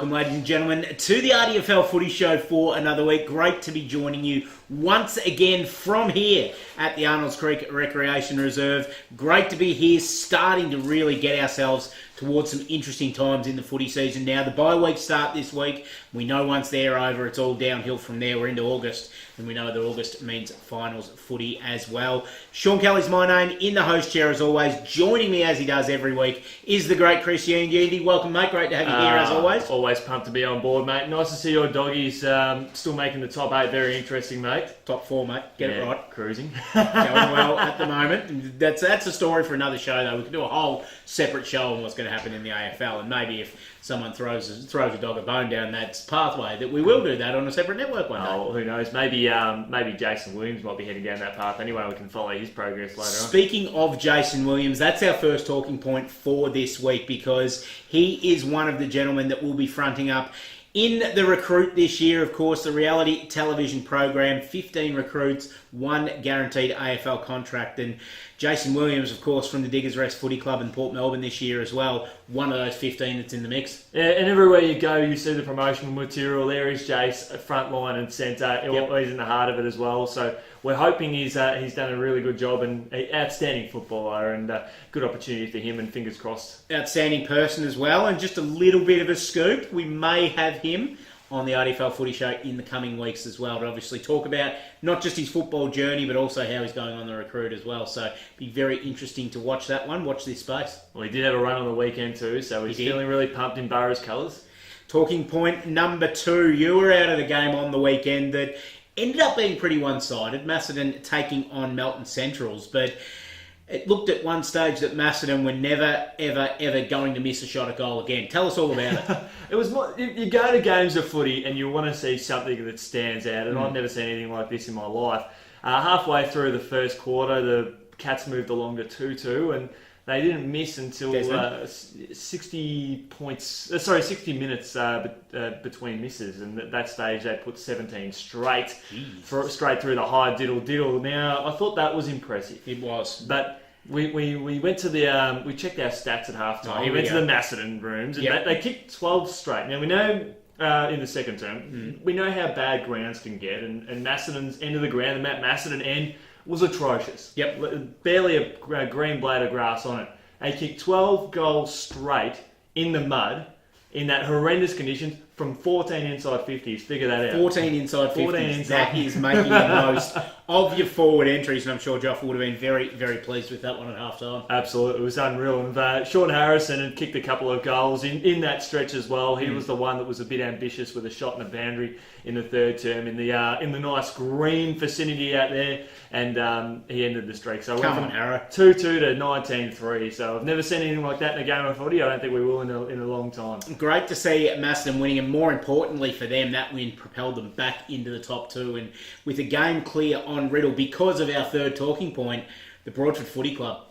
welcome, ladies and gentlemen, to the RDFL Footy Show for another week. Great to be joining you once again from here at the Arnold's Creek Recreation Reserve. Great to be here, starting to really get ourselves towards some interesting times in the footy season now. The bye weeks start this week. We know once they're over, it's all downhill from there. We're into August, and we know that August means finals footy as well. Sean Kelly's my name, in the host chair as always. Joining me as he does every week is the great Chris Yandy. Welcome, mate. Great to have you here as always. Always pumped to be on board, mate. Nice to see your doggies still making the top 8. Very interesting, mate. Top 4, mate. Get it right. Cruising. Going well at the moment. That's a story for another show, though. We could do a whole separate show on what's going to happen in the AFL, and maybe if someone throws a dog a bone down that pathway, that we will do that on a separate network one day. Oh, who knows? Maybe Jason Williams might be heading down that path anyway. We can follow his progress later on. Speaking of Jason Williams, that's our first talking point for this week, because he is one of the gentlemen that will be fronting up in The Recruit this year. Of course, the reality television program, 15 recruits, 1 guaranteed AFL contract. And Jason Williams, of course, from the Diggers Rest Footy Club in Port Melbourne this year as well, one of those 15 that's in the mix. Yeah, and everywhere you go, you see the promotional material. There is Jace at front line and centre. He's in the heart of it as well. So we're hoping he's done a really good job, and an outstanding footballer, and good opportunity for him, and fingers crossed. Outstanding person as well, and just a little bit of a scoop. We may have him on the RDFL Footy Show in the coming weeks as well, to obviously talk about not just his football journey, but also how he's going on the Recruit as well. So be very interesting to watch that one. Watch this space. Well, he did have a run on the weekend too, so he's feeling really pumped in Burrows colours. Talking point number 2. You were out of the game on the weekend that ended up being pretty one-sided. Macedon taking on Melton Centrals, but it looked at one stage that Macedon were never, ever, ever going to miss a shot at goal again. Tell us all about it. It was more, you go to games of footy and you want to see something that stands out, and I've never seen anything like this in my life. Halfway through the first quarter, the Cats moved along to 2-2, and they didn't miss until 60 minutes between misses, and at that stage they put 17 straight through the high diddle. Now, I thought that was impressive. It was. But we went to the we checked our stats at halftime. We went to the Macedon rooms, and they kicked 12 straight. Now we know in the second term we know how bad grounds can get, and Macedon's end of the ground, the Matt Macedon end, was atrocious. Barely a green blade of grass on it. They kicked 12 goals straight in the mud in that horrendous conditions from 14 inside 50s. Figure that out. 14 inside 50s. 14 inside. That is making the most of your forward entries, and I'm sure Joff would have been very, very pleased with that one at half-time. Absolutely. It was unreal. And Sean Harrison had kicked a couple of goals in that stretch as well. He was the one that was a bit ambitious with a shot and a boundary in the third term in the nice green vicinity out there, and he ended the streak. So come on, Harrow. 2-2 to 19-3. So I've never seen anything like that in a game of footy. I don't think we will in a long time. Great to see Macedon winning, and more importantly for them, that win propelled them back into the top 2. And with a game clear on Riddle, because of our third talking point, the Broadford Footy Club,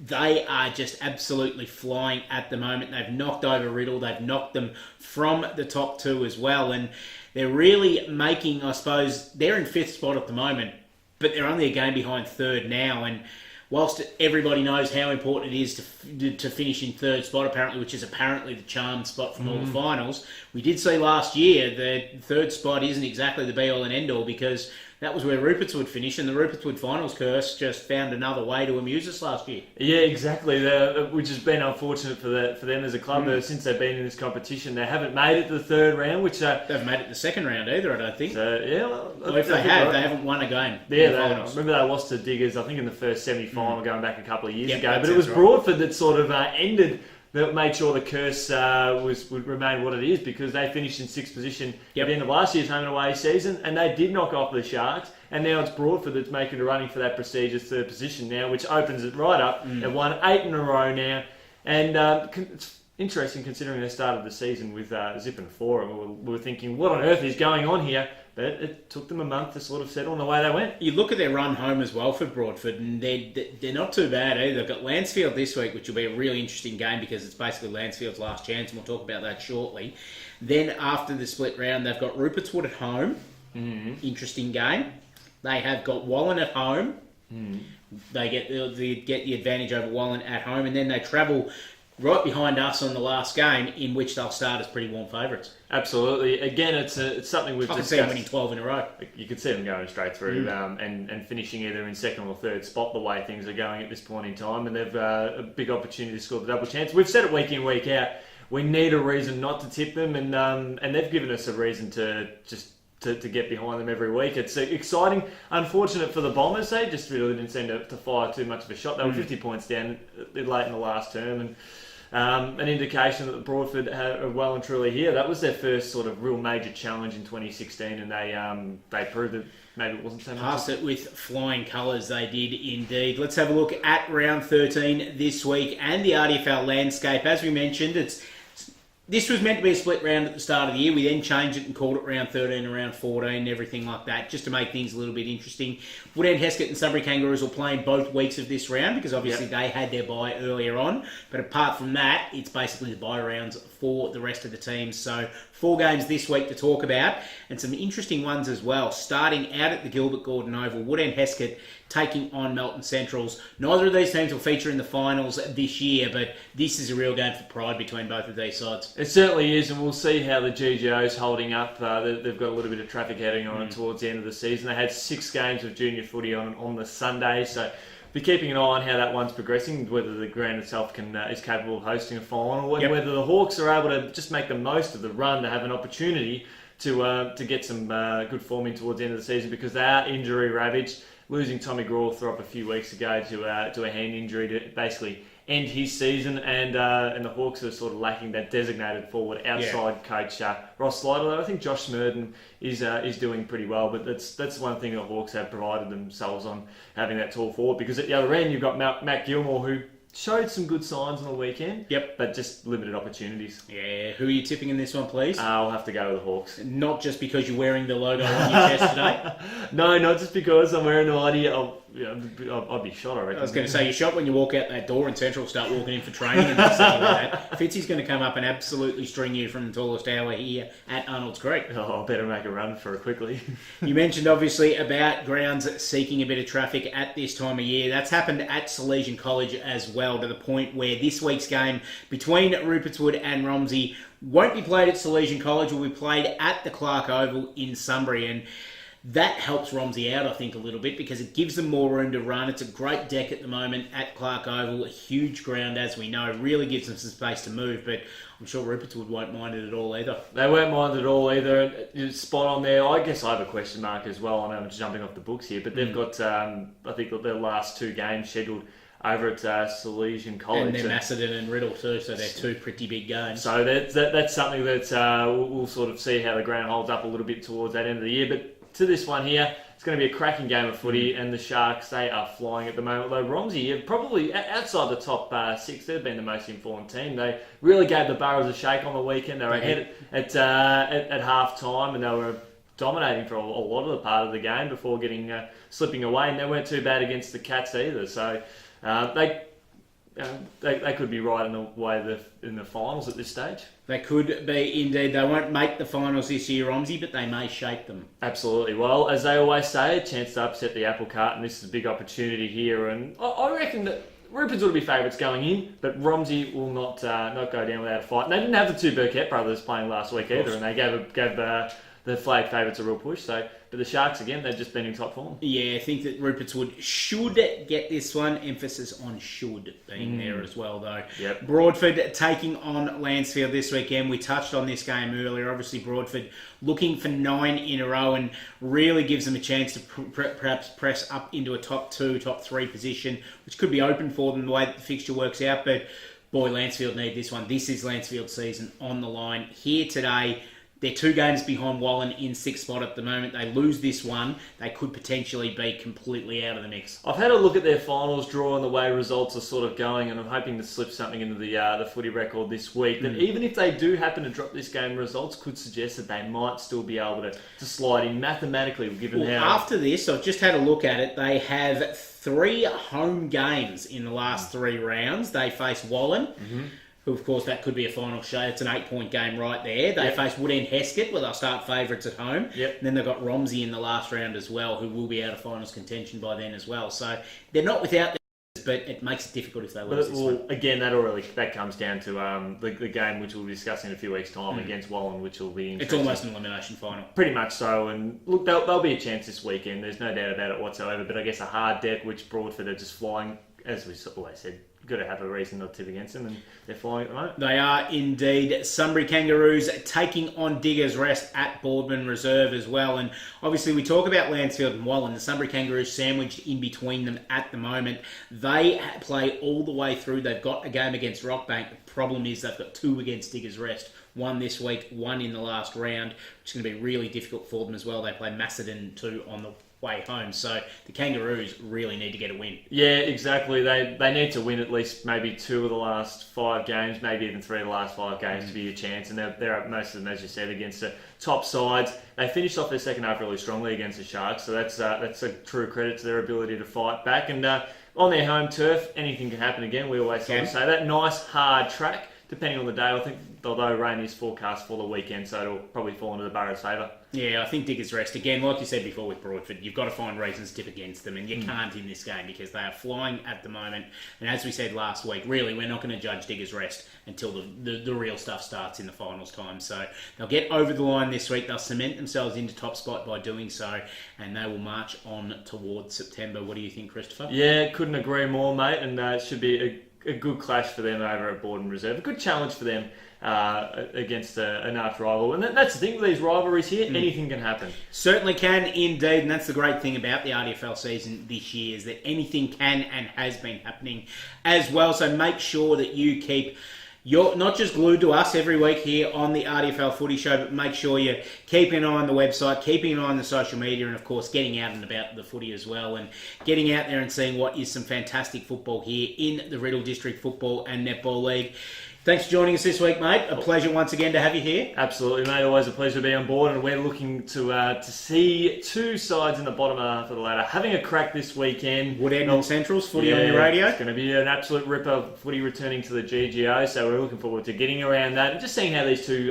they are just absolutely flying at the moment. They've knocked over Riddle. They've knocked them from the top 2 as well. And they're really making, I suppose, they're in 5th spot at the moment, but they're only a game behind 3rd now. And whilst everybody knows how important it is to finish in 3rd spot, apparently, which is apparently the charmed spot from all the finals, we did see last year that 3rd spot isn't exactly the be-all and end-all, because that was where Rupert's would finish, and the Rupert's Wood finals curse just found another way to amuse us last year. Yeah, exactly. Which has been unfortunate for them as a club. Since they've been in this competition, they haven't made it to the 3rd round, which they haven't made it to the 2nd round either, I don't think. Well, if they have, they haven't won a game. Yeah, remember they lost to Diggers, I think, in the first semi-final going back a couple of years ago. But it was Broadford that sort of ended, that made sure the curse would remain what it is, because they finished in 6th position at the end of last year's home and away season, and they did knock off the Sharks, and now it's Broadford that's making a running for that prestigious 3rd position now, which opens it right up. They've won 8 in a row now, and it's interesting considering they started the season with Zip and 4, and we were thinking, what on earth is going on here? But it took them a month to sort of settle on the way they went. You look at their run home as well for Broadford, and they're not too bad either. They've got Lansfield this week, which will be a really interesting game because it's basically Lansfield's last chance, and we'll talk about that shortly. Then after the split round, they've got Rupert's Wood at home. Interesting game. They have got Wallen at home. They get the advantage over Wallen at home, and then they travel right behind us on the last game, in which they'll start as pretty warm favourites. Absolutely. Again, it's something we've I can discussed. see them winning 12 in a row. You could see them going straight through and finishing either in second or third spot the way things are going at this point in time, and they've a big opportunity to score the double chance. We've said it week in, week out. We need a reason not to tip them, and they've given us a reason to just to get behind them every week. It's exciting. Unfortunate for the Bombers, they just really didn't seem to fire too much of a shot. They were 50 points down late in the last term, and an indication that Broadford are well and truly here. That was their first sort of real major challenge in 2016, and they proved that maybe it wasn't so much. Passed it with flying colours, they did indeed. Let's have a look at round 13 this week and the RDFL landscape. As we mentioned, this was meant to be a split round at the start of the year. We then changed it and called it round 13 and round 14 and everything like that, just to make things a little bit interesting. Woodend Heskett and Sunbury Kangaroos will play in both weeks of this round because obviously they had their bye earlier on. But apart from that, it's basically the bye rounds for the rest of the teams. So 4 games this week to talk about, and some interesting ones as well. Starting out at the Gilbert Gordon Oval, Woodend Heskett taking on Melton Centrals. Neither of these teams will feature in the finals this year, but this is a real game for pride between both of these sides. It certainly is, and we'll see how the GGO's holding up. They've got a little bit of traffic heading on it towards the end of the season. They had 6 games of junior footy on the Sunday, so be keeping an eye on how that one's progressing, whether the ground itself is capable of hosting a final, and whether the Hawks are able to just make the most of the run to have an opportunity to get some good form in towards the end of the season, because they are injury ravaged. Losing Tommy Grawthrop a few weeks ago to a hand injury to basically end his season, and the Hawks are sort of lacking that designated forward outside coach Ross Slider. Although I think Josh Smurden is doing pretty well, but that's one thing the Hawks have prided themselves on, having that tall forward, because at the other end you've got Matt Gilmore, who showed some good signs on the weekend, but just limited opportunities. Yeah, who are you tipping in this one, please? I'll have to go with the Hawks. Not just because you're wearing the logo on your chest today? No, not just because I'm wearing the ID. I'd be shot, I reckon. I was going to say, you're shot when you walk out that door and Central start walking in for training and things like that. Fitzy's going to come up and absolutely string you from the tallest tower here at Arnold's Creek. Oh, I better make a run for it quickly. You mentioned, obviously, about grounds seeking a bit of traffic at this time of year. That's happened at Salesian College as well, to the point where this week's game between Rupert's Wood and Romsey won't be played at Salesian College, will be played at the Clark Oval in Sunbury, and that helps Romsey out, I think, a little bit, because it gives them more room to run. It's a great deck at the moment at Clark Oval, a huge ground, as we know, really gives them some space to move, but I'm sure Rupert's Wood won't mind it at all either. They won't mind it at all either. You're spot on there. I guess I have a question mark as well. I know I'm jumping off the books here, but they've got, I think, their last 2 games scheduled over at Salesian College. And they're Macedon and Riddle too, so they're 2 pretty big games. So that's something that we'll sort of see how the ground holds up a little bit towards that end of the year. But to this one here, it's going to be a cracking game of footy, and the Sharks, they are flying at the moment. Although Romsey, probably outside the top 6, they've been the most informed team. They really gave the Burrows a shake on the weekend. They were ahead at half time, and they were dominating for a lot of the part of the game before getting slipping away, and they weren't too bad against the Cats either. So they could be right in the way in the finals at this stage. They could be indeed. They won't make the finals this year, Romsey, but they may shape them. Absolutely. Well, as they always say, a chance to upset the apple cart, and this is a big opportunity here. And I reckon that Rupert's will be favourites going in, but Romsey will not go down without a fight. And they didn't have the 2 Burkett brothers playing last week either, and they gave the flag favourites a real push. But the Sharks, again, they've just been in top form. Yeah, I think that Rupert's Wood should get this one. Emphasis on should being there as well, though. Yep. Broadford taking on Lancefield this weekend. We touched on this game earlier. Obviously, Broadford looking for 9 in a row and really gives them a chance to perhaps press up into a top 2, top 3 position, which could be open for them the way that the fixture works out. But, boy, Lancefield need this one. This is Lancefield's season on the line here today. They're 2 games behind Wallen in 6th spot at the moment. They lose this one, they could potentially be completely out of the mix. I've had a look at their finals draw and the way results are sort of going, and I'm hoping to slip something into the footy record this week. That even if they do happen to drop this game, results could suggest that they might still be able to slide in mathematically, given how... After this, I've just had a look at it. They have 3 home games in the last 3 rounds. They face Wallen. Who, of course, that could be a final show. It's an 8-point game right there. They face Woodend Heskett, where they'll start favourites at home. And then they've got Romsey in the last round as well, who will be out of finals contention by then as well. So they're not without but it makes it difficult if they But lose this one. again, that comes down to the game which we'll be discussing in a few weeks' time against Wallen, which will be It's interesting. almost an elimination final. Pretty much so, and look, there'll be a chance this weekend. There's no doubt about it whatsoever. But I guess a hard deck, which Broadford are just flying, as we always said, got to have a reason not to tip against them, and they're flying at the moment. They are indeed. Sunbury Kangaroos taking on Diggers Rest at Boardman Reserve as well. And obviously we talk about Lansfield and Wallen. The Sunbury Kangaroos sandwiched in between them at the moment. They play all the way through. They've got a game against Rockbank. The problem is they've got 2 against Diggers Rest. 1 this week, 1 in the last round, which is going to be really difficult for them as well. They play Macedon 2 on the way home. So the Kangaroos really need to get a win. Yeah, exactly. They need to win at least maybe 2 of the last 5 games, maybe even 3 of the last 5 games to be a chance. And they're up, most of them, as you said, against the top sides. They finished off their second half really strongly against the Sharks, so that's a true credit to their ability to fight back. And on their home turf, anything can happen again. We always sort of say that. Nice, hard track. Depending on the day, I think, although rain is forecast for the weekend, so it'll probably fall into the Borough's favour. Yeah, I think Diggers Rest, again, like you said before with Broadford, you've got to find reasons to tip against them, and you can't in this game because they are flying at the moment. And as we said last week, really, we're not going to judge Diggers Rest until the real stuff starts in the finals time. So they'll get over the line this week. They'll cement themselves into top spot by doing so, and they will march on towards September. What do you think, Christopher? Yeah, couldn't agree more, mate, and it should be a good clash for them over at Boardman Reserve. A good challenge for them against an arch rival. And that's the thing with these rivalries here. Anything can happen. Certainly can, indeed. And that's the great thing about the RDFL season this year is that anything can and has been happening as well. So make sure that you keep... You're not just glued to us every week here on the RDFL Footy Show, but make sure you're keeping an eye on the website, keeping an eye on the social media, and of course getting out and about the footy as well, and getting out there and seeing what is some fantastic football here in the Riddle District Football and Netball League. Thanks for joining us this week, mate. A pleasure once again to have you here. Absolutely, mate. Always a pleasure to be on board, and we're looking to see 2 sides in the bottom half of the ladder having a crack this weekend. Wood End Central's footy on your radio. It's going to be an absolute ripper, footy returning to the GGO, so we're looking forward to getting around that and just seeing how these 2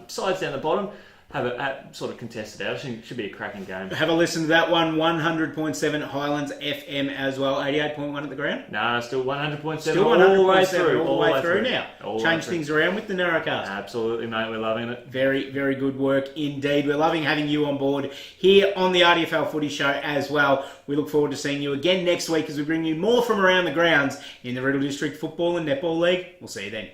sides down the bottom have sort of contested out. Should be a cracking game. Have a listen to that one, 100.7 Highlands FM as well, 88.1 at the ground. No, still 100.7 Still 100.7 all the way through now. Change things around with the Narrowcast. Absolutely, mate. We're loving it. Very, very good work indeed. We're loving having you on board here on the RDFL Footy Show as well. We look forward to seeing you again next week as we bring you more from around the grounds in the Riddle District Football and Netball League. We'll see you then.